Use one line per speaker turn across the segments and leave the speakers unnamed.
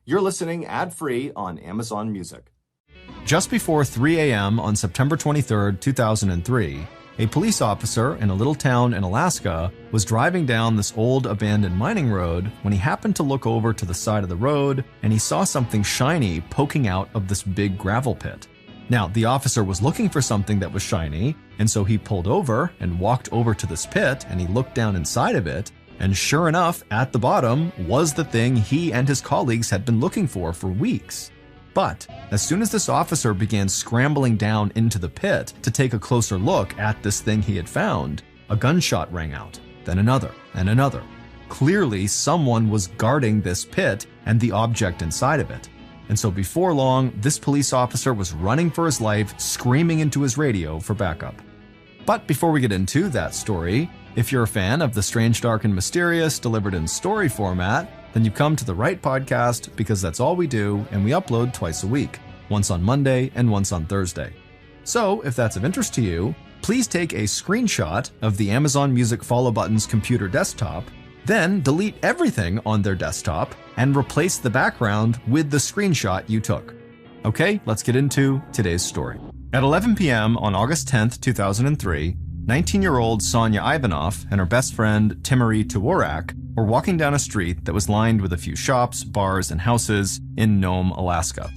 You're listening ad-free on Amazon Music.
Just before 3 a.m. on September 23, 2003, a police officer in a little town in Alaska was driving down this old abandoned mining road when he happened to look over to the side of the road and he saw something shiny poking out of this big gravel pit. Now, the officer was looking for something that was shiny, and so he pulled over and walked over to this pit and he looked down inside of it, and sure enough, at the bottom was the thing he and his colleagues had been looking for weeks. But as soon as this officer began scrambling down into the pit to take a closer look at this thing he had found, a gunshot rang out, then another and another. Clearly, someone was guarding this pit and the object inside of it. And so before long, this police officer was running for his life, screaming into his radio for backup. But before we get into that story, if you're a fan of the strange, dark, and mysterious delivered in story format, then you've come to the right podcast because that's all we do, and we upload twice a week, once on Monday and once on Thursday. So if that's of interest to you, please take a screenshot of the Amazon Music Follow Button's computer desktop, then delete everything on their desktop and replace the background with the screenshot you took. Okay, let's get into today's story. At 11 p.m. on August 10th, 2003, 19-year-old Sonia Ivanov and her best friend Timuri Tworak were walking down a street that was lined with a few shops, bars, and houses in Nome, Alaska.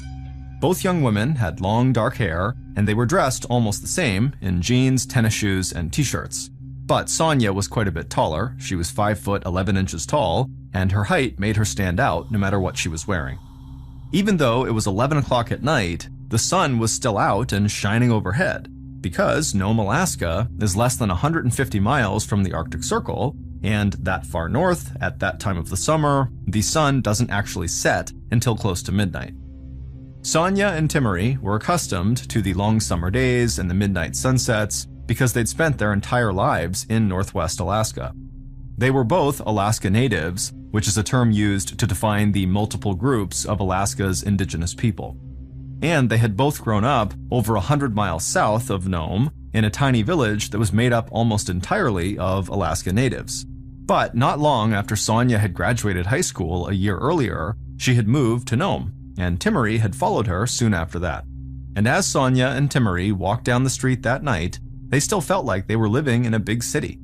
Both young women had long dark hair, and they were dressed almost the same in jeans, tennis shoes, and t-shirts. But Sonia was quite a bit taller. She was 5 foot 11 inches tall, and her height made her stand out no matter what she was wearing. Even though it was 11 o'clock at night, the sun was still out and shining overhead, because Nome, Alaska is less than 150 miles from the Arctic Circle, and that far north, at that time of the summer, the sun doesn't actually set until close to midnight. Sonia and Timuri were accustomed to the long summer days and the midnight sunsets because they'd spent their entire lives in Northwest Alaska. They were both Alaska Natives, which is a term used to define the multiple groups of Alaska's indigenous people. And they had both grown up over 100 miles south of Nome in a tiny village that was made up almost entirely of Alaska Natives. But not long after Sonia had graduated high school a year earlier, she had moved to Nome, and Timuri had followed her soon after that. And as Sonia and Timuri walked down the street that night, they still felt like they were living in a big city.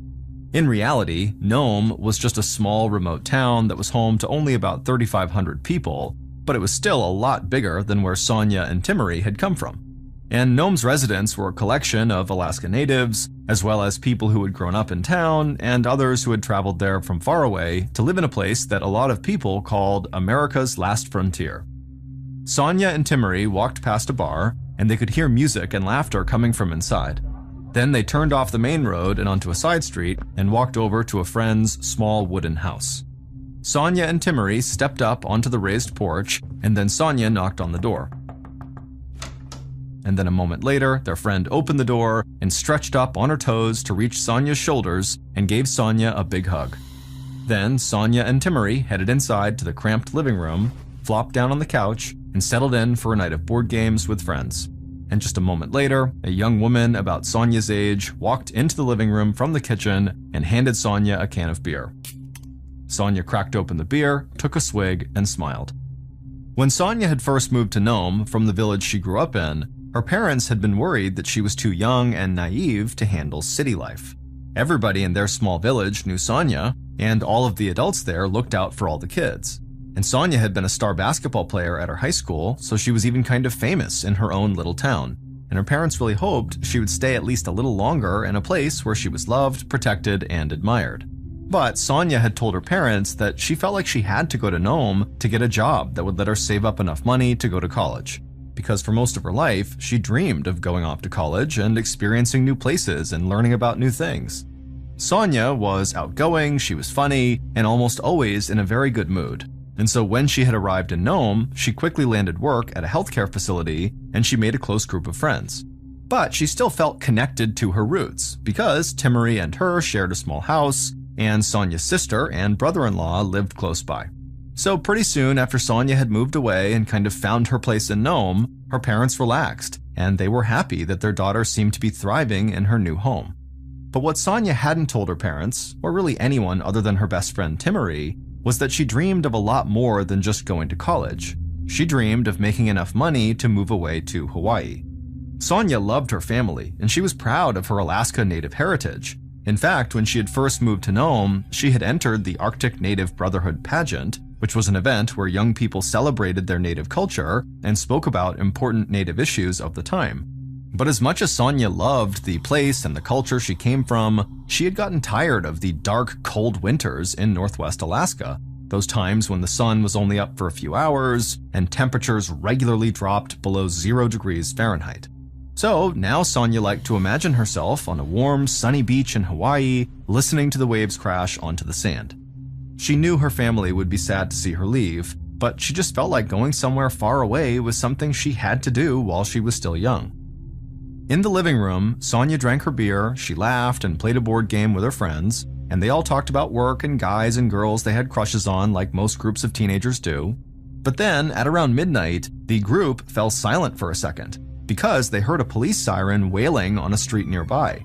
In reality, Nome was just a small remote town that was home to only about 3,500 people, but it was still a lot bigger than where Sonia and Timuri had come from. And Nome's residents were a collection of Alaska Natives, as well as people who had grown up in town and others who had traveled there from far away to live in a place that a lot of people called America's Last Frontier. Sonia and Timuri walked past a bar, and they could hear music and laughter coming from inside. Then they turned off the main road and onto a side street and walked over to a friend's small wooden house. Sonia and Timuri stepped up onto the raised porch, and then Sonia knocked on the door. And then a moment later, their friend opened the door and stretched up on her toes to reach Sonia's shoulders and gave Sonia a big hug. Then Sonia and Timuri headed inside to the cramped living room, flopped down on the couch, and settled in for a night of board games with friends. And just a moment later, a young woman about Sonia's age walked into the living room from the kitchen and handed Sonia a can of beer. Sonia cracked open the beer, took a swig, and smiled. When Sonia had first moved to Nome from the village she grew up in, her parents had been worried that she was too young and naive to handle city life. Everybody in their small village knew Sonia, and all of the adults there looked out for all the kids. And Sonia had been a star basketball player at her high school, so she was even kind of famous in her own little town. And her parents really hoped she would stay at least a little longer in a place where she was loved, protected, and admired. But Sonia had told her parents that she felt like she had to go to Nome to get a job that would let her save up enough money to go to college. Because for most of her life, she dreamed of going off to college and experiencing new places and learning about new things. Sonia was outgoing, she was funny, and almost always in a very good mood. And so when she had arrived in Nome, she quickly landed work at a healthcare facility and she made a close group of friends. But she still felt connected to her roots because Timuri and her shared a small house, and Sonia's sister and brother-in-law lived close by. So pretty soon after Sonia had moved away and kind of found her place in Nome, her parents relaxed, and they were happy that their daughter seemed to be thriving in her new home. But what Sonia hadn't told her parents, or really anyone other than her best friend Timuri, was that she dreamed of a lot more than just going to college. She dreamed of making enough money to move away to Hawaii. Sonia loved her family, and she was proud of her Alaska Native heritage. In fact, when she had first moved to Nome, she had entered the Arctic Native Brotherhood pageant, which was an event where young people celebrated their native culture and spoke about important native issues of the time. But as much as Sonia loved the place and the culture she came from, she had gotten tired of the dark, cold winters in Northwest Alaska, those times when the sun was only up for a few hours and temperatures regularly dropped below 0 degrees Fahrenheit. So now Sonia liked to imagine herself on a warm, sunny beach in Hawaii, listening to the waves crash onto the sand. She knew her family would be sad to see her leave, but she just felt like going somewhere far away was something she had to do while she was still young. In the living room, Sonia drank her beer, she laughed and played a board game with her friends, and they all talked about work and guys and girls they had crushes on like most groups of teenagers do. But then, at around midnight, the group fell silent for a second, because they heard a police siren wailing on a street nearby.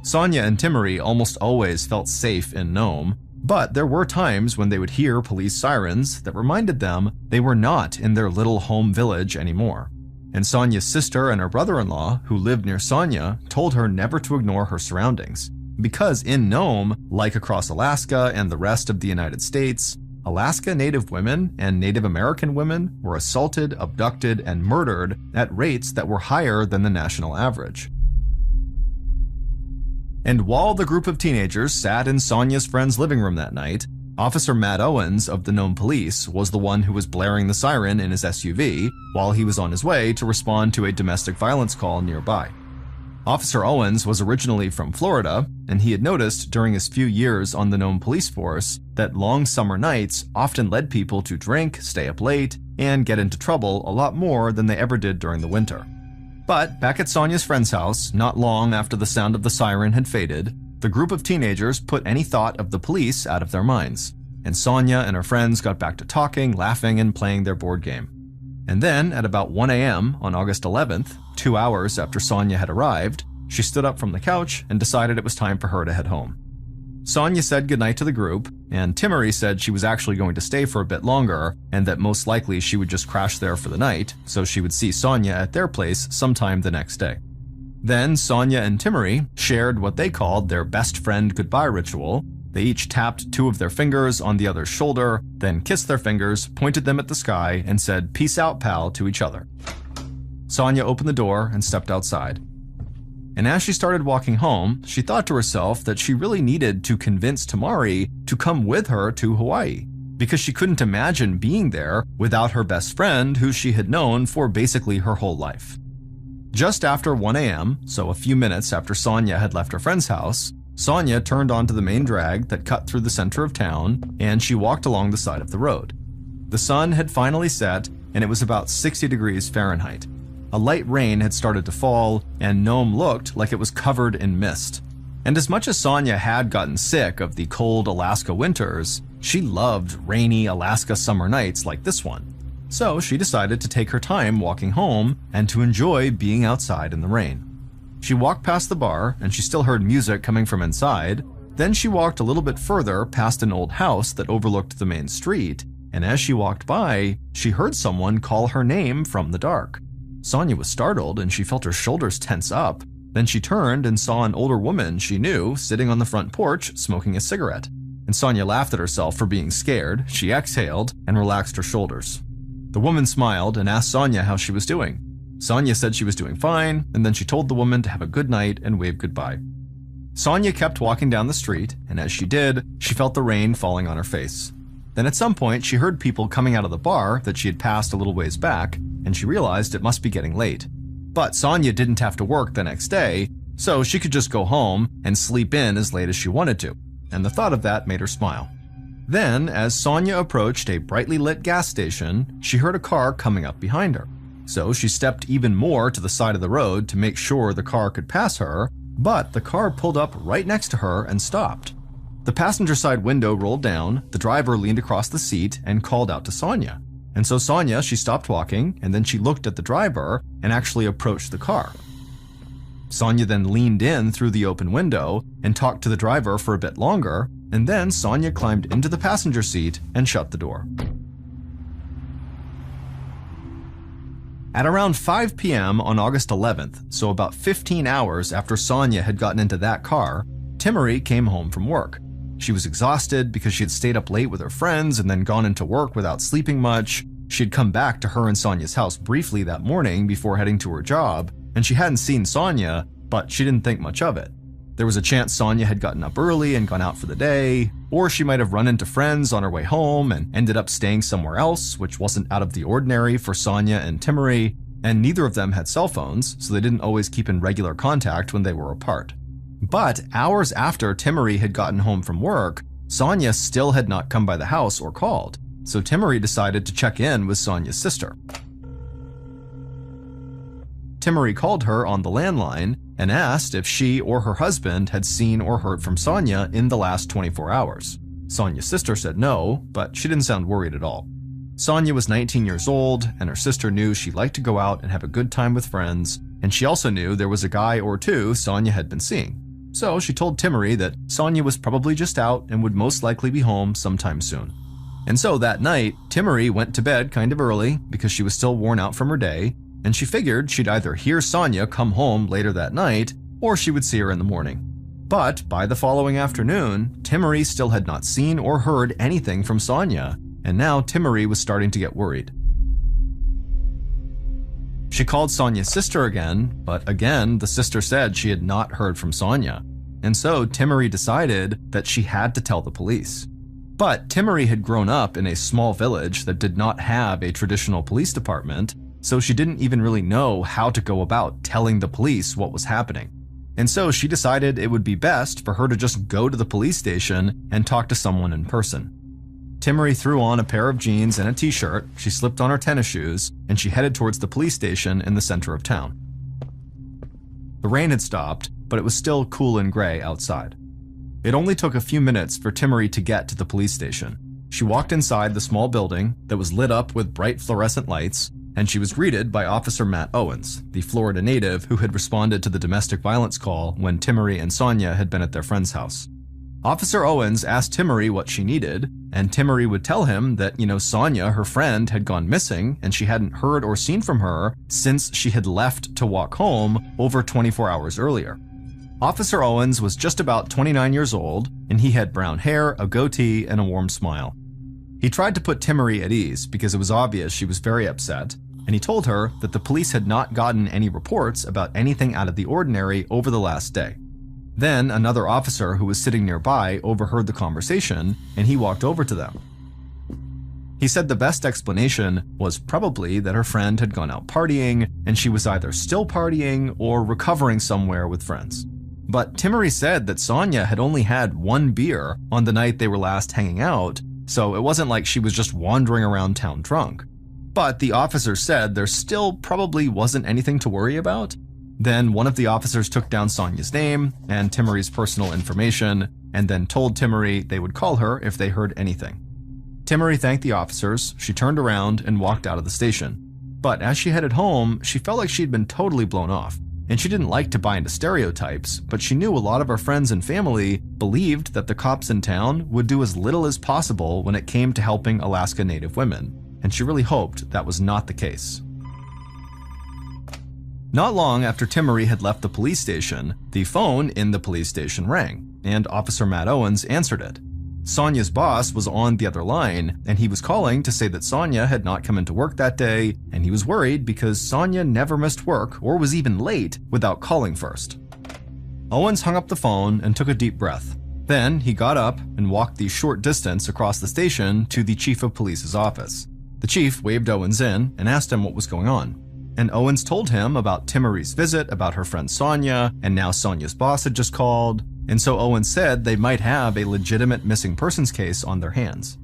Sonia and Timmery almost always felt safe in Nome, but there were times when they would hear police sirens that reminded them they were not in their little home village anymore. And Sonia's sister and her brother-in-law, who lived near Sonia, told her never to ignore her surroundings, because in Nome, like across Alaska and the rest of the United States, Alaska Native women and Native American women were assaulted, abducted, and murdered at rates that were higher than the national average. And while the group of teenagers sat in Sonia's friend's living room that night, Officer Matt Owens of the Nome Police was the one who was blaring the siren in his SUV while he was on his way to respond to a domestic violence call nearby. Officer Owens was originally from Florida, and he had noticed during his few years on the Nome police force that long summer nights often led people to drink, stay up late, and get into trouble a lot more than they ever did during the winter. But back at Sonia's friend's house, not long after the sound of the siren had faded, the group of teenagers put any thought of the police out of their minds, and Sonia and her friends got back to talking, laughing, and playing their board game. And then, at about 1 a.m. on August 11th, 2 hours after Sonia had arrived, she stood up from the couch and decided it was time for her to head home. Sonia said goodnight to the group, and Timmery said she was actually going to stay for a bit longer and that most likely she would just crash there for the night, so she would see Sonia at their place sometime the next day. Then Sonia and Timmery shared what they called their best friend goodbye ritual. They each tapped 2 of their fingers on the other's shoulder, then kissed their fingers, pointed them at the sky, and said, "Peace out, pal," to each other. Sonia opened the door and stepped outside. And as she started walking home, she thought to herself that she really needed to convince Tamari to come with her to Hawaii, because she couldn't imagine being there without her best friend who she had known for basically her whole life. Just after 1 a.m., so a few minutes after Sonia had left her friend's house, Sonia turned onto the main drag that cut through the center of town, and she walked along the side of the road. The sun had finally set, and it was about 60 degrees Fahrenheit. A light rain had started to fall, and Nome looked like it was covered in mist. And as much as Sonia had gotten sick of the cold Alaska winters, she loved rainy Alaska summer nights like this one. So she decided to take her time walking home and to enjoy being outside in the rain. She walked past the bar, and she still heard music coming from inside. Then she walked a little bit further past an old house that overlooked the main street, and as she walked by, she heard someone call her name from the dark. Sonia was startled, and she felt her shoulders tense up. Then she turned and saw an older woman she knew sitting on the front porch smoking a cigarette. And Sonia laughed at herself for being scared. She exhaled and relaxed her shoulders. The woman smiled and asked Sonia how she was doing. Sonia said she was doing fine, and then she told the woman to have a good night and waved goodbye. Sonia kept walking down the street, and as she did, she felt the rain falling on her face. Then at some point, she heard people coming out of the bar that she had passed a little ways back, and she realized it must be getting late. But Sonia didn't have to work the next day, so she could just go home and sleep in as late as she wanted to, and the thought of that made her smile. Then, as Sonia approached a brightly lit gas station, she heard a car coming up behind her. So she stepped even more to the side of the road to make sure the car could pass her, but the car pulled up right next to her and stopped. The passenger side window rolled down, the driver leaned across the seat and called out to Sonia. And so Sonia, she stopped walking, and then she looked at the driver and actually approached the car. Sonia then leaned in through the open window and talked to the driver for a bit longer, and then Sonia climbed into the passenger seat and shut the door. At around 5 p.m. on August 11th, so about 15 hours after Sonia had gotten into that car, Timmery came home from work. She was exhausted because she had stayed up late with her friends and then gone into work without sleeping much. She had come back to her and Sonia's house briefly that morning before heading to her job, and she hadn't seen Sonia, but she didn't think much of it. There was a chance Sonia had gotten up early and gone out for the day, or she might have run into friends on her way home and ended up staying somewhere else, which wasn't out of the ordinary for Sonia and Timmery, and neither of them had cell phones, so they didn't always keep in regular contact when they were apart. But hours after Timmery had gotten home from work, Sonia still had not come by the house or called, so Timmery decided to check in with Sonia's sister. Timmery called her on the landline and asked if she or her husband had seen or heard from Sonia in the last 24 hours. Sonia's sister said no, but she didn't sound worried at all. Sonia was 19 years old, and her sister knew she liked to go out and have a good time with friends, and she also knew there was a guy or two Sonia had been seeing. So she told Timmery that Sonia was probably just out and would most likely be home sometime soon. And so that night, Timmery went to bed kind of early because she was still worn out from her day, and she figured she'd either hear Sonia come home later that night, or she would see her in the morning. But by the following afternoon, Timmery still had not seen or heard anything from Sonia, and now Timmery was starting to get worried. She called Sonia's sister again, but again, the sister said she had not heard from Sonia, and so Timmery decided that she had to tell the police. But Timmery had grown up in a small village that did not have a traditional police department, so she didn't even really know how to go about telling the police what was happening. And so she decided it would be best for her to just go to the police station and talk to someone in person. Timmery threw on a pair of jeans and a t-shirt, she slipped on her tennis shoes, and she headed towards the police station in the center of town. The rain had stopped, but it was still cool and gray outside. It only took a few minutes for Timmery to get to the police station. She walked inside the small building that was lit up with bright fluorescent lights, and she was greeted by Officer Matt Owens, the Florida native who had responded to the domestic violence call when Timmery and Sonia had been at their friend's house. Officer Owens asked Timmery what she needed, and Timmery would tell him that, Sonia, her friend, had gone missing and she hadn't heard or seen from her since she had left to walk home over 24 hours earlier. Officer Owens was just about 29 years old, and he had brown hair, a goatee, and a warm smile. He tried to put Timmery at ease because it was obvious she was very upset, and he told her that the police had not gotten any reports about anything out of the ordinary over the last day. Then another officer who was sitting nearby overheard the conversation, and he walked over to them. He said the best explanation was probably that her friend had gone out partying, and she was either still partying or recovering somewhere with friends. But Timmery said that Sonia had only had one beer on the night they were last hanging out, so it wasn't like she was just wandering around town drunk. But the officer said there still probably wasn't anything to worry about. Then one of the officers took down Sonia's name and Timmery's personal information, and then told Timmery they would call her if they heard anything. Timmery thanked the officers, she turned around and walked out of the station. But as she headed home, she felt like she'd been totally blown off. And she didn't like to buy into stereotypes, but she knew a lot of her friends and family believed that the cops in town would do as little as possible when it came to helping Alaska Native women, and she really hoped that was not the case. Not long after Timmery had left the police station, the phone in the police station rang, and Officer Matt Owens answered it. Sonia's boss was on the other line, and he was calling to say that Sonia had not come into work that day, and he was worried because Sonia never missed work or was even late without calling first. Owens hung up the phone and took a deep breath. Then he got up and walked the short distance across the station to the chief of police's office. The chief waved Owens in and asked him what was going on. And Owens told him about Timmery's visit, about her friend Sonia, and now Sonia's boss had just called. And so Owens said they might have a legitimate missing persons case on their hands.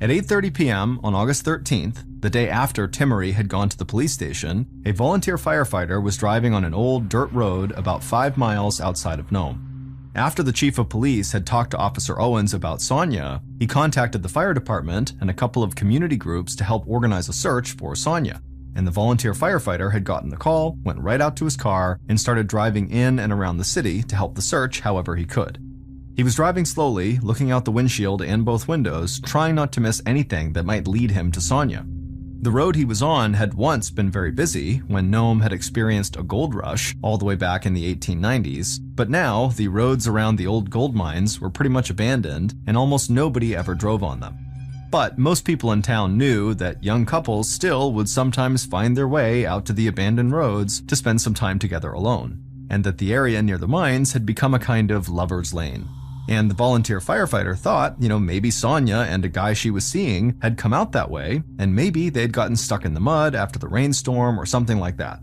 At 8:30 p.m. on August 13th, the day after Timmery had gone to the police station, a volunteer firefighter was driving on an old dirt road about 5 miles outside of Nome. After the chief of police had talked to Officer Owens about Sonia, he contacted the fire department and a couple of community groups to help organize a search for Sonia. and the volunteer firefighter had gotten the call, went right out to his car, and started driving in and around the city to help the search however he could. He was driving slowly, looking out the windshield and both windows, trying not to miss anything that might lead him to Sonia. The road he was on had once been very busy when Nome had experienced a gold rush all the way back in the 1890s, but now the roads around the old gold mines were pretty much abandoned and almost nobody ever drove on them. But most people in town knew that young couples still would sometimes find their way out to the abandoned roads to spend some time together alone, and that the area near the mines had become a kind of lover's lane. And the volunteer firefighter thought, maybe Sonia and a guy she was seeing had come out that way, and maybe they'd gotten stuck in the mud after the rainstorm or something like that.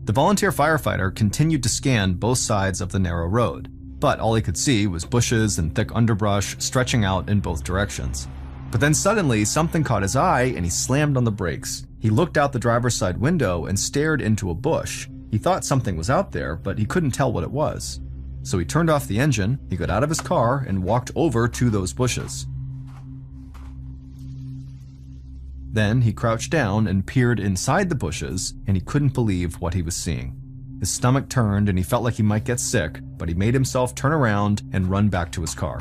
The volunteer firefighter continued to scan both sides of the narrow road, but all he could see was bushes and thick underbrush stretching out in both directions. But then suddenly something caught his eye and he slammed on the brakes. He looked out the driver's side window and stared into a bush. He thought something was out there, but he couldn't tell what it was. So he turned off the engine, he got out of his car, and walked over to those bushes. Then he crouched down and peered inside the bushes, and he couldn't believe what he was seeing. His stomach turned and he felt like he might get sick, but he made himself turn around and run back to his car.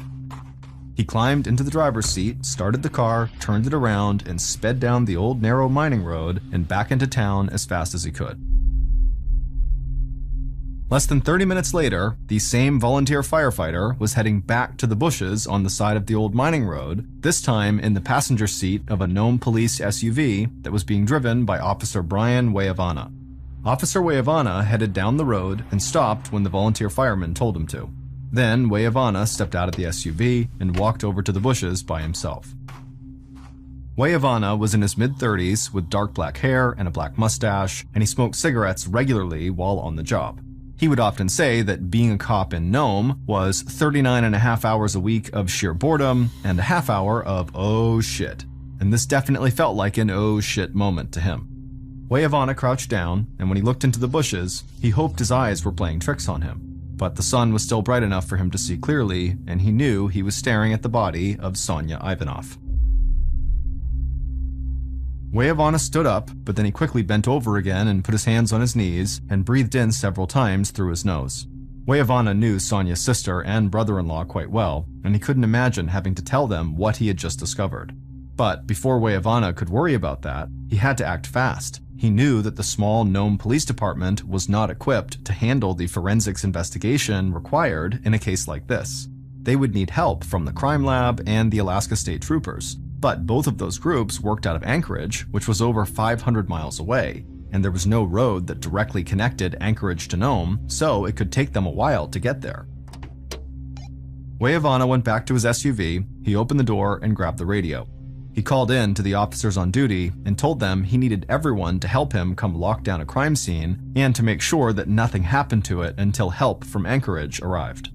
He climbed into the driver's seat, started the car, turned it around, and sped down the old narrow mining road and back into town as fast as he could. Less than 30 minutes later, the same volunteer firefighter was heading back to the bushes on the side of the old mining road, this time in the passenger seat of a Nome police SUV that was being driven by Officer Brian Wayavana. Officer Wayavana headed down the road and stopped when the volunteer fireman told him to. Then Wayavana stepped out of the SUV and walked over to the bushes by himself. Wayavana was in his mid-30s with dark black hair and a black mustache, and he smoked cigarettes regularly while on the job. He would often say that being a cop in Nome was 39.5 hours a week of sheer boredom and a half hour of oh shit. And this definitely felt like an oh shit moment to him. Wayavana crouched down, and when he looked into the bushes, he hoped his eyes were playing tricks on him. But the sun was still bright enough for him to see clearly, and he knew he was staring at the body of Sonia Ivanov. Wayavana stood up, but then he quickly bent over again and put his hands on his knees and breathed in several times through his nose. Wayavana knew Sonia's sister and brother-in-law quite well, and he couldn't imagine having to tell them what he had just discovered. But before Wayavana could worry about that, he had to act fast. He knew that the small Nome Police Department was not equipped to handle the forensics investigation required in a case like this. They would need help from the crime lab and the Alaska State Troopers. But both of those groups worked out of Anchorage, which was over 500 miles away, and there was no road that directly connected Anchorage to Nome, so it could take them a while to get there. Wayavana went back to his SUV, he opened the door and grabbed the radio. He called in to the officers on duty and told them he needed everyone to help him come lock down a crime scene and to make sure that nothing happened to it until help from Anchorage arrived.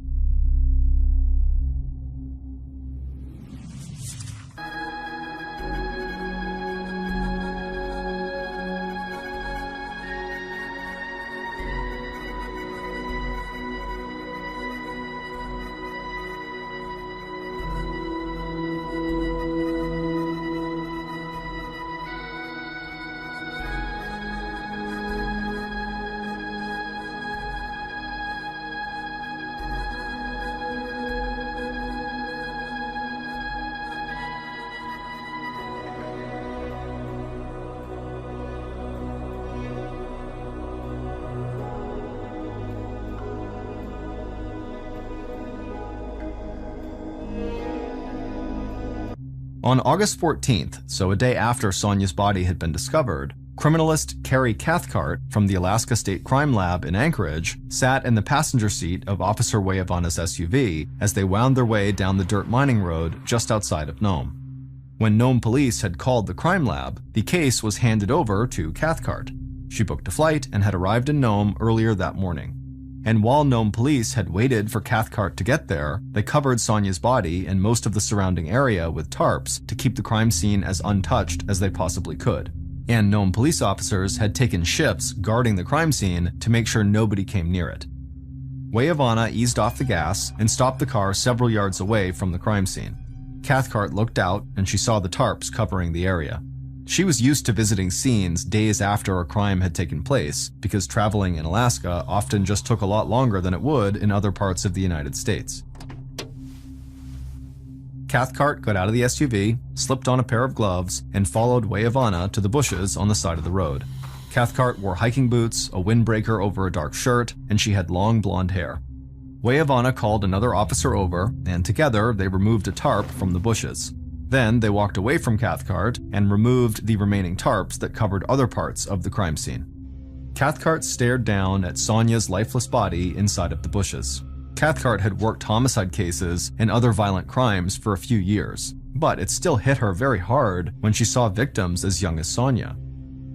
On August 14th, so a day after Sonia's body had been discovered, criminalist Carrie Cathcart from the Alaska State Crime Lab in Anchorage sat in the passenger seat of Officer Wayavana's SUV as they wound their way down the dirt mining road just outside of Nome. When Nome police had called the crime lab, the case was handed over to Cathcart. She booked a flight and had arrived in Nome earlier that morning. And while Nome police had waited for Cathcart to get there, they covered Sonia's body and most of the surrounding area with tarps to keep the crime scene as untouched as they possibly could. And Nome police officers had taken shifts guarding the crime scene to make sure nobody came near it. Wayavana eased off the gas and stopped the car several yards away from the crime scene. Cathcart looked out and she saw the tarps covering the area. She was used to visiting scenes days after a crime had taken place because traveling in Alaska often just took a lot longer than it would in other parts of the United States. Cathcart got out of the SUV, slipped on a pair of gloves, and followed Weyavana to the bushes on the side of the road. Cathcart wore hiking boots, a windbreaker over a dark shirt, and she had long blonde hair. Weyavana called another officer over, and together they removed a tarp from the bushes. Then they walked away from Cathcart and removed the remaining tarps that covered other parts of the crime scene. Cathcart stared down at Sonia's lifeless body inside of the bushes. Cathcart had worked homicide cases and other violent crimes for a few years, but it still hit her very hard when she saw victims as young as Sonia.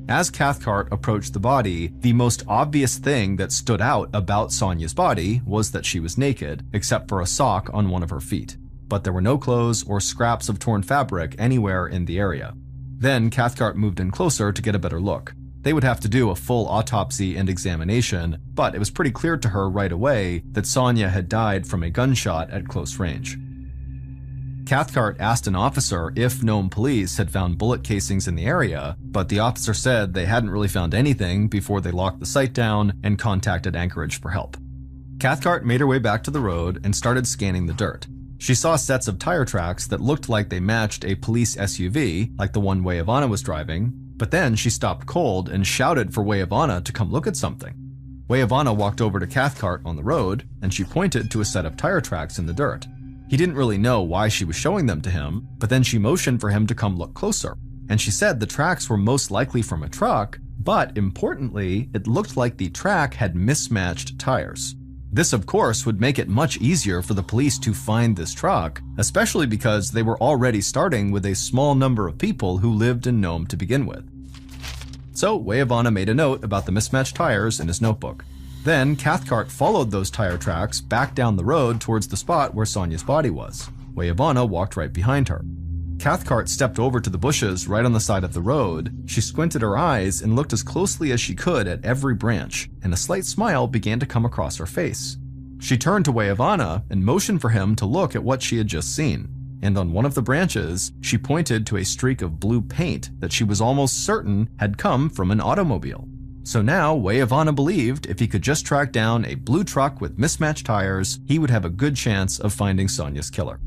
As Cathcart approached the body, the most obvious thing that stood out about Sonia's body was that she was naked, except for a sock on one of her feet. But there were no clothes or scraps of torn fabric anywhere in the area. Then Cathcart moved in closer to get a better look. They would have to do a full autopsy and examination, but it was pretty clear to her right away that Sonia had died from a gunshot at close range. Cathcart asked an officer if Nome police had found bullet casings in the area, but the officer said they hadn't really found anything before they locked the site down and contacted Anchorage for help. Cathcart made her way back to the road and started scanning the dirt. She saw sets of tire tracks that looked like they matched a police SUV, like the one Weyavana was driving, but then she stopped cold and shouted for Weyavana to come look at something. Weyavana walked over to Cathcart on the road, and she pointed to a set of tire tracks in the dirt. He didn't really know why she was showing them to him, but then she motioned for him to come look closer, and she said the tracks were most likely from a truck, but importantly, it looked like the track had mismatched tires. This, of course, would make it much easier for the police to find this truck, especially because they were already starting with a small number of people who lived in Nome to begin with. So Weyavana made a note about the mismatched tires in his notebook. Then Cathcart followed those tire tracks back down the road towards the spot where Sonia's body was. Weyavana walked right behind her. Cathcart stepped over to the bushes right on the side of the road. She squinted her eyes and looked as closely as she could at every branch, and a slight smile began to come across her face. She turned to Weyavana and motioned for him to look at what she had just seen. And on one of the branches, she pointed to a streak of blue paint that she was almost certain had come from an automobile. So now Weyavana believed if he could just track down a blue truck with mismatched tires, he would have a good chance of finding Sonia's killer.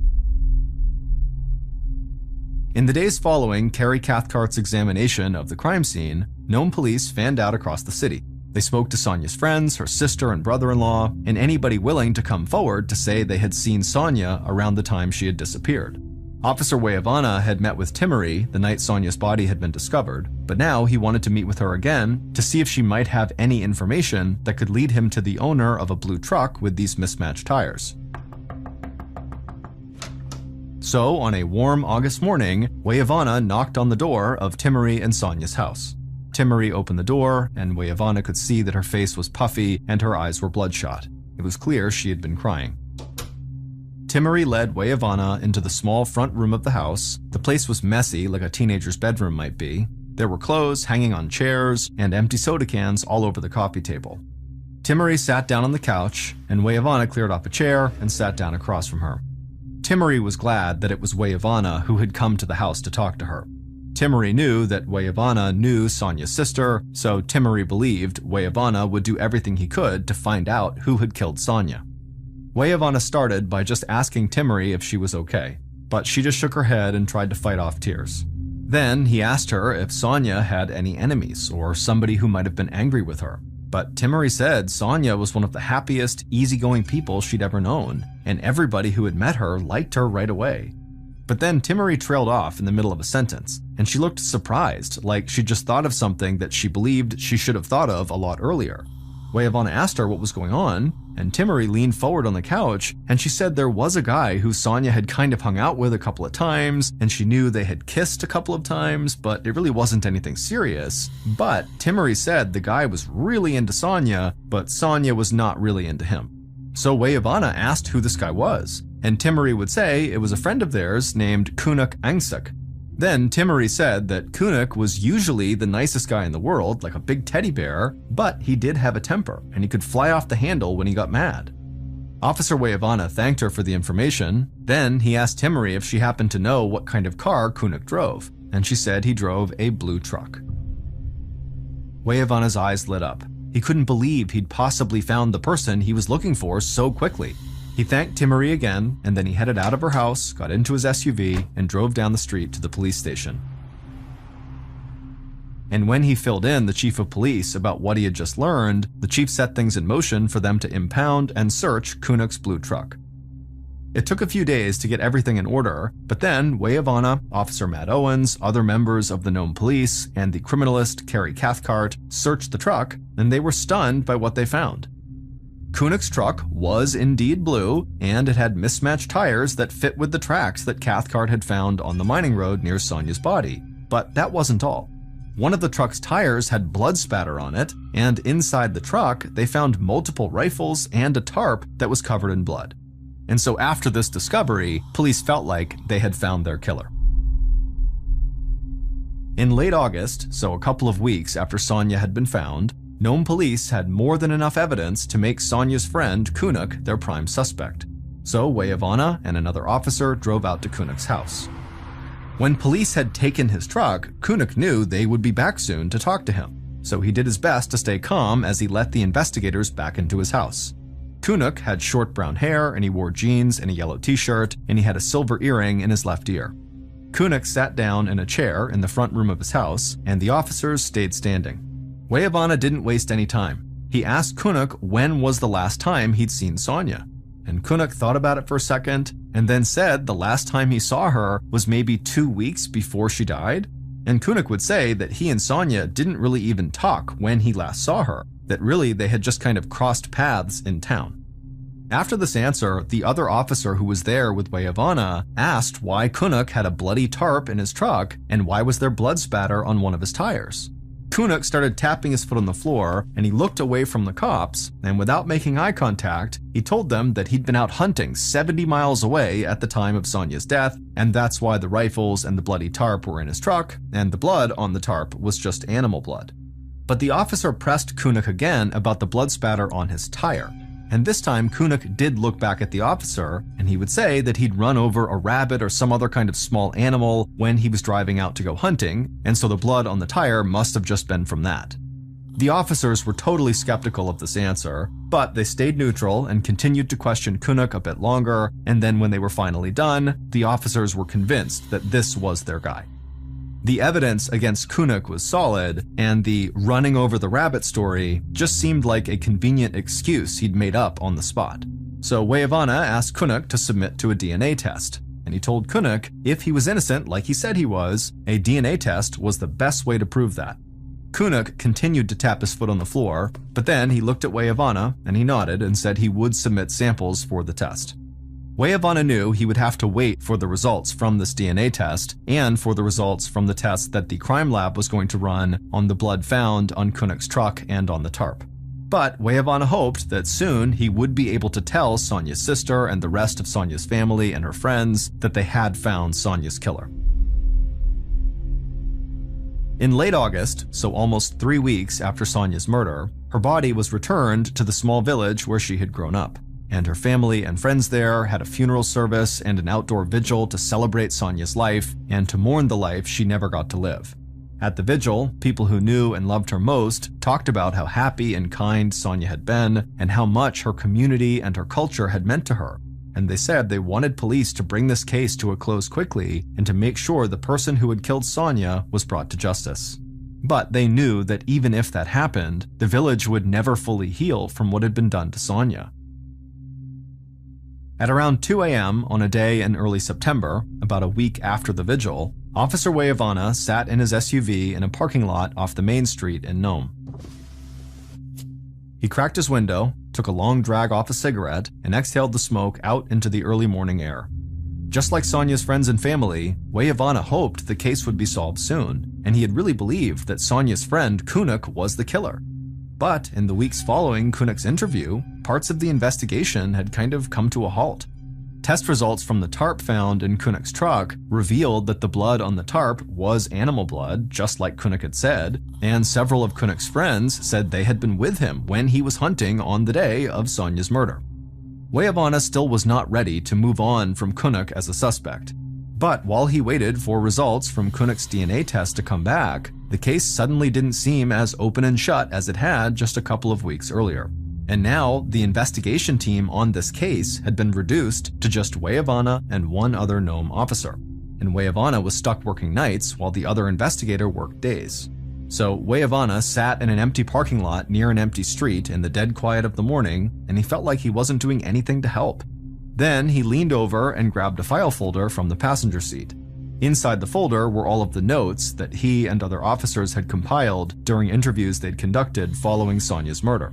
In the days following Carrie Cathcart's examination of the crime scene, Nome police fanned out across the city. They spoke to Sonia's friends, her sister and brother-in-law, and anybody willing to come forward to say they had seen Sonia around the time she had disappeared. Officer Weyavana had met with Timmery the night Sonia's body had been discovered, but now he wanted to meet with her again to see if she might have any information that could lead him to the owner of a blue truck with these mismatched tires. So, on a warm August morning, Weyavana knocked on the door of Timmery and Sonia's house. Timmery opened the door, and Weyavana could see that her face was puffy and her eyes were bloodshot. It was clear she had been crying. Timmery led Weyavana into the small front room of the house. The place was messy, like a teenager's bedroom might be. There were clothes hanging on chairs and empty soda cans all over the coffee table. Timmery sat down on the couch, and Weyavana cleared off a chair and sat down across from her. Timmery was glad that it was Weyavana who had come to the house to talk to her. Timmery knew that Weyavana knew Sonia's sister, so Timmery believed Weyavana would do everything he could to find out who had killed Sonia. Weyavana started by just asking Timmery if she was okay, but she just shook her head and tried to fight off tears. Then he asked her if Sonia had any enemies or somebody who might have been angry with her. But Timmery said Sonia was one of the happiest, easygoing people she'd ever known, and everybody who had met her liked her right away. But then Timmery trailed off in the middle of a sentence, and she looked surprised, like she'd just thought of something that she believed she should have thought of a lot earlier. Weyavana asked her what was going on, and Timmery leaned forward on the couch, and she said there was a guy who Sonia had kind of hung out with a couple of times, and she knew they had kissed a couple of times, but it really wasn't anything serious. But Timmery said the guy was really into Sonia, but Sonia was not really into him. So Weyavana asked who this guy was, and Timmery would say it was a friend of theirs named Kunuk Angsuk. Then Timmery said that Kunuk was usually the nicest guy in the world, like a big teddy bear, but he did have a temper, and he could fly off the handle when he got mad. Officer Weyavana thanked her for the information. Then he asked Timmery if she happened to know what kind of car Kunuk drove, and she said he drove a blue truck. Weyavana's eyes lit up. He couldn't believe he'd possibly found the person he was looking for so quickly. He thanked Timmerie again, and then he headed out of her house, got into his SUV, and drove down the street to the police station. And when he filled in the chief of police about what he had just learned, the chief set things in motion for them to impound and search Kunuk's blue truck. It took a few days to get everything in order, but then Weyavana, Officer Matt Owens, other members of the Nome police, and the criminalist Carrie Cathcart searched the truck, and they were stunned by what they found. Kunuk's truck was indeed blue, and it had mismatched tires that fit with the tracks that Cathcart had found on the mining road near Sonia's body. But that wasn't all. One of the truck's tires had blood spatter on it, and inside the truck, they found multiple rifles and a tarp that was covered in blood. And so after this discovery, police felt like they had found their killer. In late August, so a couple of weeks after Sonia had been found, Nome police had more than enough evidence to make Sonia's friend, Kunuk, their prime suspect. So Weyavana and another officer drove out to Kunuk's house. When police had taken his truck, Kunuk knew they would be back soon to talk to him, so he did his best to stay calm as he let the investigators back into his house. Kunuk had short brown hair, and he wore jeans and a yellow t-shirt, and he had a silver earring in his left ear. Kunuk sat down in a chair in the front room of his house, and the officers stayed standing. Weyavana didn't waste any time. He asked Kunuk when was the last time he'd seen Sonia. And Kunuk thought about it for a second, and then said the last time he saw her was maybe 2 weeks before she died. And Kunuk would say that he and Sonia didn't really even talk when he last saw her, that really they had just kind of crossed paths in town. After this answer, the other officer who was there with Weyavana asked why Kunuk had a bloody tarp in his truck and why was there blood spatter on one of his tires. Kunuk started tapping his foot on the floor, and he looked away from the cops, and without making eye contact, he told them that he'd been out hunting 70 miles away at the time of Sonia's death, and that's why the rifles and the bloody tarp were in his truck, and the blood on the tarp was just animal blood. But the officer pressed Kunuk again about the blood spatter on his tire. And this time, Kunuk did look back at the officer, and he would say that he'd run over a rabbit or some other kind of small animal when he was driving out to go hunting, and so the blood on the tire must have just been from that. The officers were totally skeptical of this answer, but they stayed neutral and continued to question Kunuk a bit longer, and then when they were finally done, the officers were convinced that this was their guy. The evidence against Kunuk was solid, and the running over the rabbit story just seemed like a convenient excuse he'd made up on the spot. So Weyavana asked Kunuk to submit to a DNA test, and he told Kunuk if he was innocent like he said he was, a DNA test was the best way to prove that. Kunuk continued to tap his foot on the floor, but then he looked at Weyavana and he nodded and said he would submit samples for the test. Weyavana knew he would have to wait for the results from this DNA test and for the results from the test that the crime lab was going to run on the blood found on Kunuk's truck and on the tarp. But Weyavana hoped that soon he would be able to tell Sonia's sister and the rest of Sonia's family and her friends that they had found Sonia's killer. In late August, so almost 3 weeks after Sonia's murder, her body was returned to the small village where she had grown up. And her family and friends there had a funeral service and an outdoor vigil to celebrate Sonia's life and to mourn the life she never got to live. At the vigil, people who knew and loved her most talked about how happy and kind Sonia had been and how much her community and her culture had meant to her. And they said they wanted police to bring this case to a close quickly and to make sure the person who had killed Sonia was brought to justice. But they knew that even if that happened, the village would never fully heal from what had been done to Sonia. At around 2 a.m. on a day in early September, about a week after the vigil, Officer Weyavana sat in his SUV in a parking lot off the main street in Nome. He cracked his window, took a long drag off a cigarette, and exhaled the smoke out into the early morning air. Just like Sonia's friends and family, Weyavana hoped the case would be solved soon, and he had really believed that Sonia's friend Kunuk was the killer. But in the weeks following Kunuk's interview, parts of the investigation had kind of come to a halt. Test results from the tarp found in Kunuk's truck revealed that the blood on the tarp was animal blood, just like Kunuk had said, and several of Kunuk's friends said they had been with him when he was hunting on the day of Sonia's murder. Weyavana still was not ready to move on from Kunuk as a suspect. But while he waited for results from Koenig's DNA test to come back, the case suddenly didn't seem as open and shut as it had just a couple of weeks earlier. And now, the investigation team on this case had been reduced to just Weyavana and one other Nome officer. And Weyavana was stuck working nights while the other investigator worked days. So Weyavana sat in an empty parking lot near an empty street in the dead quiet of the morning, and he felt like he wasn't doing anything to help. Then he leaned over and grabbed a file folder from the passenger seat. Inside the folder were all of the notes that he and other officers had compiled during interviews they'd conducted following Sonya's murder.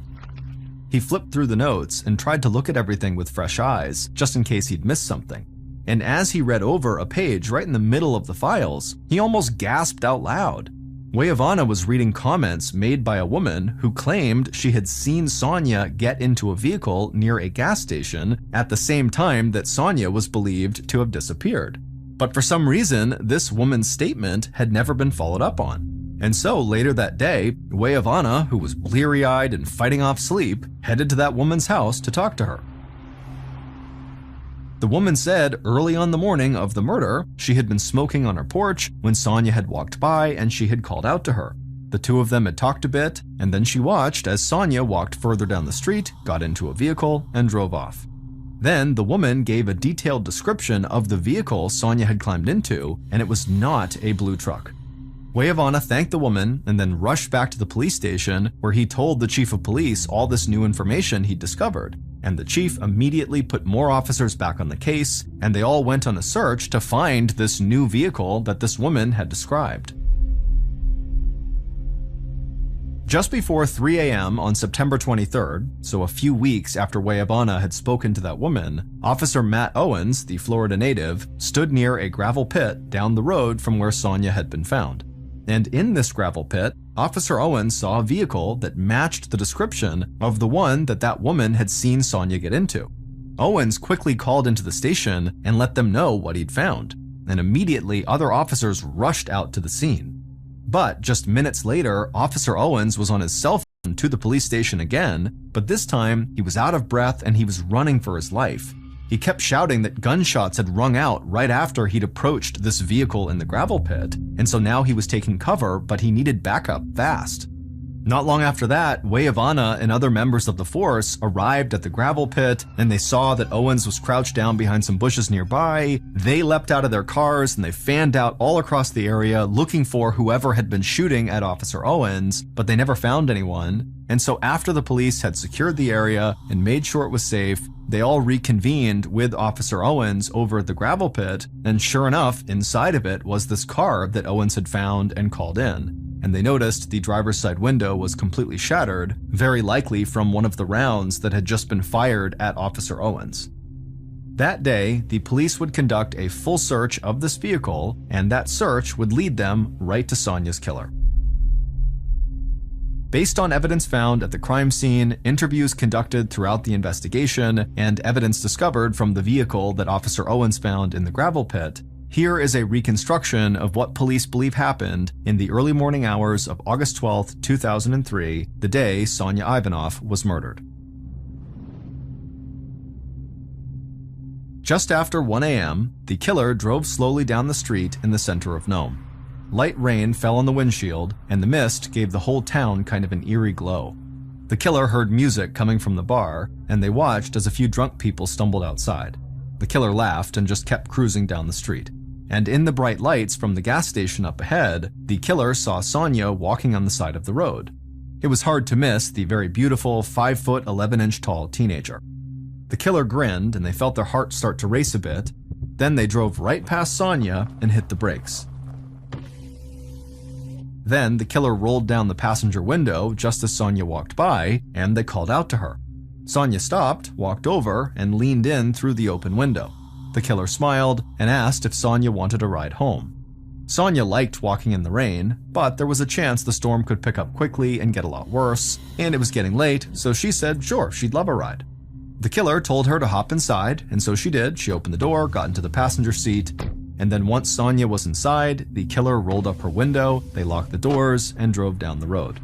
He flipped through the notes and tried to look at everything with fresh eyes, just in case he'd missed something. And as he read over a page right in the middle of the files, he almost gasped out loud. Weyavana was reading comments made by a woman who claimed she had seen Sonya get into a vehicle near a gas station at the same time that Sonya was believed to have disappeared. But for some reason, this woman's statement had never been followed up on. And so later that day, Weyavana, who was bleary-eyed and fighting off sleep, headed to that woman's house to talk to her. The woman said early on the morning of the murder, she had been smoking on her porch when Sonya had walked by and she had called out to her. The two of them had talked a bit, and then she watched as Sonya walked further down the street, got into a vehicle, and drove off. Then the woman gave a detailed description of the vehicle Sonya had climbed into, and it was not a blue truck. Weyavana thanked the woman and then rushed back to the police station where he told the chief of police all this new information he'd discovered. And the chief immediately put more officers back on the case, and they all went on a search to find this new vehicle that this woman had described. Just before 3 a.m. on September 23rd, so a few weeks after Weyavana had spoken to that woman, Officer Matt Owens, the Florida native, stood near a gravel pit down the road from where Sonya had been found. And in this gravel pit, Officer Owens saw a vehicle that matched the description of the one that woman had seen Sonya get into. Owens quickly called into the station and let them know what he'd found, and immediately other officers rushed out to the scene. But just minutes later, Officer Owens was on his cell phone to the police station again, but this time he was out of breath and he was running for his life. He kept shouting that gunshots had rung out right after he'd approached this vehicle in the gravel pit, and so now he was taking cover, but he needed backup fast. Not long after that, Weyavana and other members of the force arrived at the gravel pit, and they saw that Owens was crouched down behind some bushes nearby. They leapt out of their cars and they fanned out all across the area looking for whoever had been shooting at Officer Owens, but they never found anyone. And so after the police had secured the area and made sure it was safe, they all reconvened with Officer Owens over at the gravel pit, and sure enough, inside of it was this car that Owens had found and called in. And they noticed the driver's side window was completely shattered, very likely from one of the rounds that had just been fired at Officer Owens. That day, the police would conduct a full search of this vehicle, and that search would lead them right to Sonya's killer. Based on evidence found at the crime scene, interviews conducted throughout the investigation, and evidence discovered from the vehicle that Officer Owens found in the gravel pit, here is a reconstruction of what police believe happened in the early morning hours of August 12, 2003, the day Sonya Ivanov was murdered. Just after 1 a.m., the killer drove slowly down the street in the center of Nome. Light rain fell on the windshield, and the mist gave the whole town kind of an eerie glow. The killer heard music coming from the bar, and they watched as a few drunk people stumbled outside. The killer laughed and just kept cruising down the street. And in the bright lights from the gas station up ahead, the killer saw Sonya walking on the side of the road. It was hard to miss the very beautiful 5-foot 11-inch tall teenager. The killer grinned, and they felt their hearts start to race a bit. Then they drove right past Sonya and hit the brakes. Then the killer rolled down the passenger window just as Sonya walked by, and they called out to her. Sonya stopped, walked over, and leaned in through the open window. The killer smiled and asked if Sonya wanted a ride home. Sonya liked walking in the rain, but there was a chance the storm could pick up quickly and get a lot worse, and it was getting late, so she said sure, she'd love a ride. The killer told her to hop inside, and so she did. She opened the door, got into the passenger seat, and then once Sonya was inside, the killer rolled up her window, they locked the doors, and drove down the road.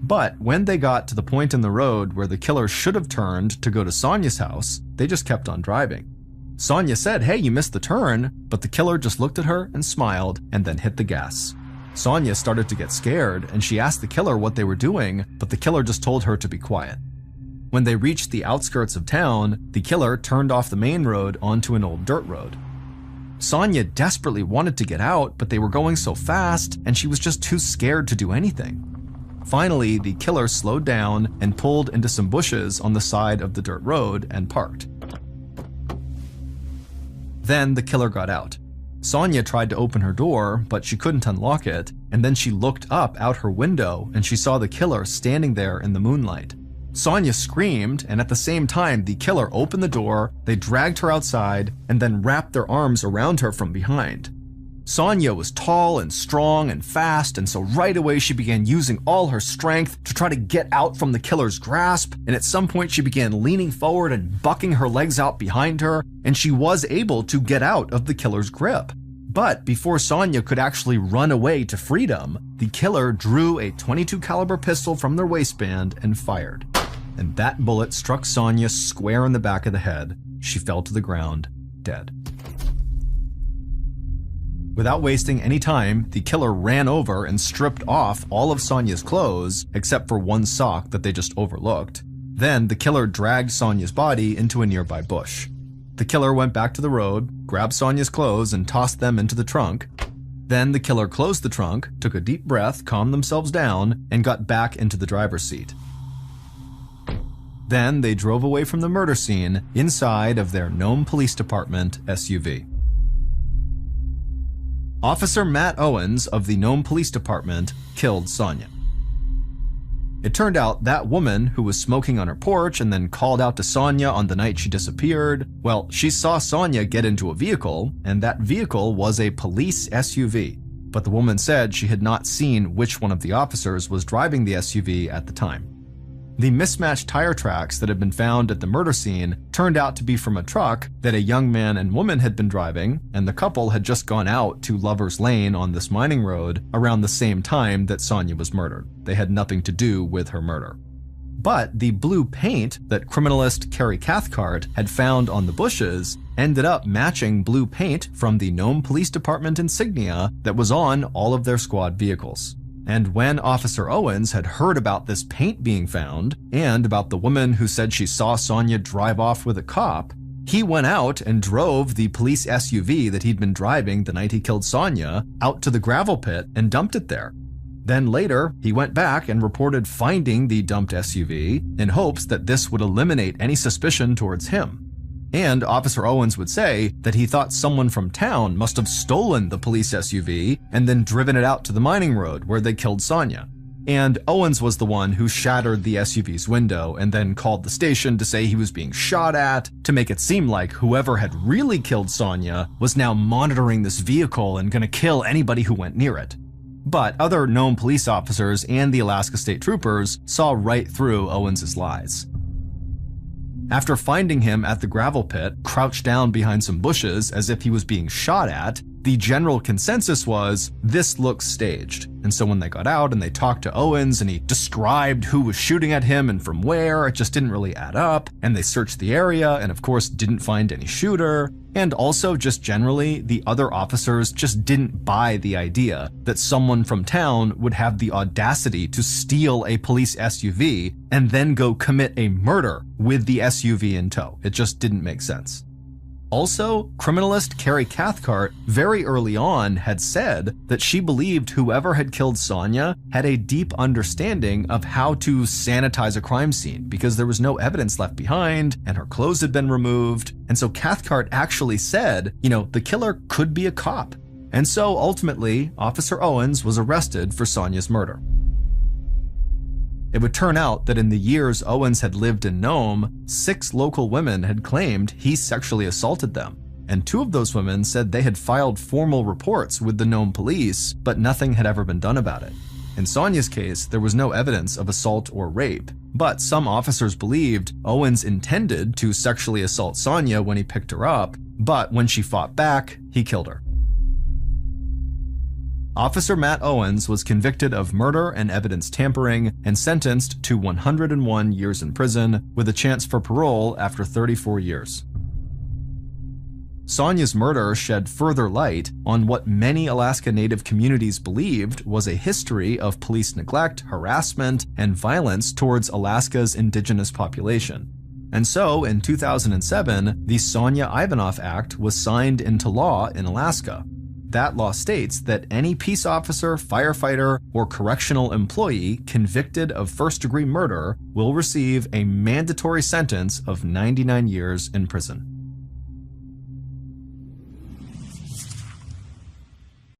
But when they got to the point in the road where the killer should have turned to go to Sonya's house, they just kept on driving. Sonia said, "Hey, you missed the turn," but the killer just looked at her and smiled and then hit the gas. Sonia started to get scared and she asked the killer what they were doing, but the killer just told her to be quiet. When they reached the outskirts of town, the killer turned off the main road onto an old dirt road. Sonia desperately wanted to get out, but they were going so fast and she was just too scared to do anything. Finally, the killer slowed down and pulled into some bushes on the side of the dirt road and parked. Then the killer got out. Sonia tried to open her door, but she couldn't unlock it, and then she looked up out her window and she saw the killer standing there in the moonlight. Sonia screamed, and at the same time, the killer opened the door, they dragged her outside, and then wrapped their arms around her from behind. Sonia was tall and strong and fast, and so right away she began using all her strength to try to get out from the killer's grasp, and at some point she began leaning forward and bucking her legs out behind her, and she was able to get out of the killer's grip. But before Sonia could actually run away to freedom, the killer drew a .22 caliber pistol from their waistband and fired. And that bullet struck Sonia square in the back of the head. She fell to the ground, dead. Without wasting any time, the killer ran over and stripped off all of Sonia's clothes, except for one sock that they just overlooked. Then the killer dragged Sonia's body into a nearby bush. The killer went back to the road, grabbed Sonia's clothes, and tossed them into the trunk. Then the killer closed the trunk, took a deep breath, calmed themselves down, and got back into the driver's seat. Then they drove away from the murder scene inside of their Nome Police Department SUV. Officer Matt Owens of the Nome Police Department killed Sonia. It turned out that woman who was smoking on her porch and then called out to Sonia on the night she disappeared, well, she saw Sonia get into a vehicle, and that vehicle was a police SUV. But the woman said she had not seen which one of the officers was driving the SUV at the time. The mismatched tire tracks that had been found at the murder scene turned out to be from a truck that a young man and woman had been driving, and the couple had just gone out to Lover's Lane on this mining road around the same time that Sonia was murdered. They had nothing to do with her murder. But the blue paint that criminalist Carrie Cathcart had found on the bushes ended up matching blue paint from the Nome Police Department insignia that was on all of their squad vehicles. And when Officer Owens had heard about this paint being found, and about the woman who said she saw Sonia drive off with a cop, he went out and drove the police SUV that he'd been driving the night he killed Sonia out to the gravel pit and dumped it there. Then later, he went back and reported finding the dumped SUV in hopes that this would eliminate any suspicion towards him. And Officer Owens would say that he thought someone from town must have stolen the police SUV and then driven it out to the mining road where they killed Sonia. And Owens was the one who shattered the SUV's window and then called the station to say he was being shot at, to make it seem like whoever had really killed Sonia was now monitoring this vehicle and gonna kill anybody who went near it. But other Nome police officers and the Alaska State Troopers saw right through Owens' lies. After finding him at the gravel pit, crouched down behind some bushes as if he was being shot at, the general consensus was, this looks staged. And so when they got out and they talked to Owens and he described who was shooting at him and from where, it just didn't really add up. And they searched the area and of course didn't find any shooter. And also just generally, the other officers just didn't buy the idea that someone from town would have the audacity to steal a police SUV and then go commit a murder with the SUV in tow. It just didn't make sense. Also, criminalist Carrie Cathcart very early on had said that she believed whoever had killed Sonia had a deep understanding of how to sanitize a crime scene because there was no evidence left behind and her clothes had been removed. And so Cathcart actually said, the killer could be a cop. And so ultimately, Officer Owens was arrested for Sonia's murder. It would turn out that in the years Owens had lived in Nome, 6 local women had claimed he sexually assaulted them, and 2 of those women said they had filed formal reports with the Nome police, but nothing had ever been done about it. In Sonia's case, there was no evidence of assault or rape, but some officers believed Owens intended to sexually assault Sonia when he picked her up, but when she fought back, he killed her. Officer Matt Owens was convicted of murder and evidence tampering and sentenced to 101 years in prison with a chance for parole after 34 years. Sonya's murder shed further light on what many Alaska Native communities believed was a history of police neglect, harassment, and violence towards Alaska's indigenous population. And so, in 2007, the Sonya Ivanov Act was signed into law in Alaska. That law states that any peace officer, firefighter, or correctional employee convicted of first-degree murder will receive a mandatory sentence of 99 years in prison.